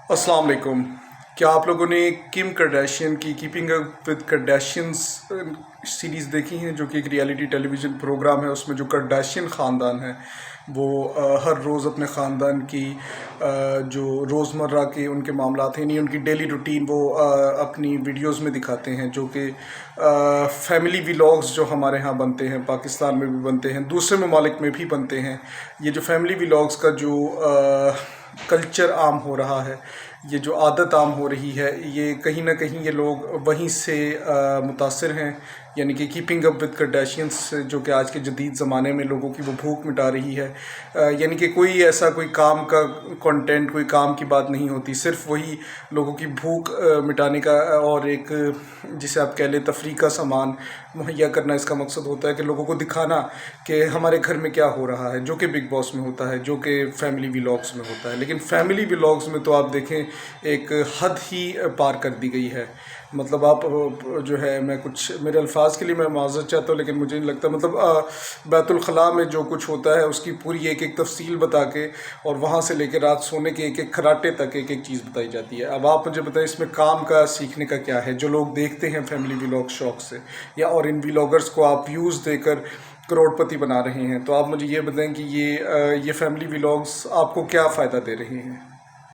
अस्सलाम वालेकुम। क्या आप लोगों ने किम करदाशियन की कीपिंग अप विद करदाशियंस सीरीज़ देखी हैं, जो कि एक रियलिटी टेलीविज़न प्रोग्राम है। उसमें जो करदाशियन ख़ानदान है वो हर रोज़ अपने ख़ानदान की जो रोज़मर्रा के उनके मामलात हैं, नहीं उनकी डेली रूटीन वो अपनी वीडियोज़ में दिखाते हैं, जो कि फैमिली व्लॉग्स जो हमारे यहाँ बनते हैं, पाकिस्तान में भी बनते हैं, दूसरे ममालिक में भी बनते हैं। ये जो फैमिली व्लॉग्स का जो कल्चर आम हो रहा है, ये जो आदत आम हो रही है, ये कहीं ना कहीं ये लोग वहीं से मुतासिर हैं। यानी कि कीपिंग अप विद करदाशियंस जो कि आज के जदीद ज़माने में लोगों की वो भूख मिटा रही है। यानी कि कोई ऐसा कोई काम का कंटेंट, कोई काम की बात नहीं होती, सिर्फ वही लोगों की भूख मिटाने का और एक जिसे आप कह लें तफरी का सामान मुहैया करना इसका मकसद होता है कि लोगों को दिखाना कि हमारे घर में क्या हो रहा है, जो कि बिग बॉस में होता है, जो कि फैमिली व्लॉग्स में होता है। लेकिन फैमिली व्लॉग्स में तो आप देखें एक हद ही पार कर दी गई है। मतलब आप जो है, मैं कुछ मेरे अल्फाज के लिए मैं माज़रत चाहता हूँ, लेकिन मुझे नहीं लगता, मतलब बैतुल खला में जो कुछ होता है उसकी पूरी एक एक तफसील बता के और वहाँ से लेकर रात सोने के एक एक खराटे तक एक एक चीज़ बताई जाती है। अब आप मुझे बताएं इसमें काम का सीखने का क्या है, जो लोग देखते हैं फैमिली व्लॉग शौक से, या और इन व्लॉगर्स को आप व्यूज़ देकर करोड़पति बना रहे हैं। तो आप मुझे ये बताएं कि ये फैमिली व्लॉग्स आपको क्या फ़ायदा दे रहे हैं।